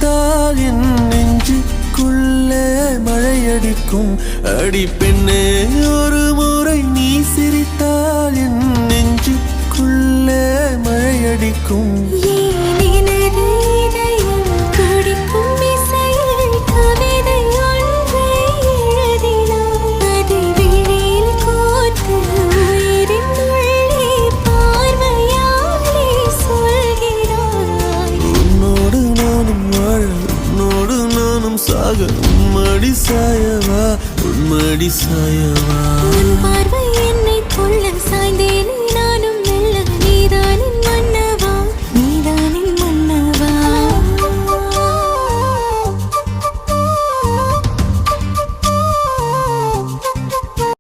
சிரித்தால் என் நெஞ்சுக்குள்ளே மழையடிக்கும். அடி பெண்ணே, ஒரு முறை நீ சிரித்தால் என் நெஞ்சுக்குள்ளே மழையடிக்கும். சாக உம்மடி சாயவா, உன்மடி சாயவா. பார்வை என்னை கொள்ள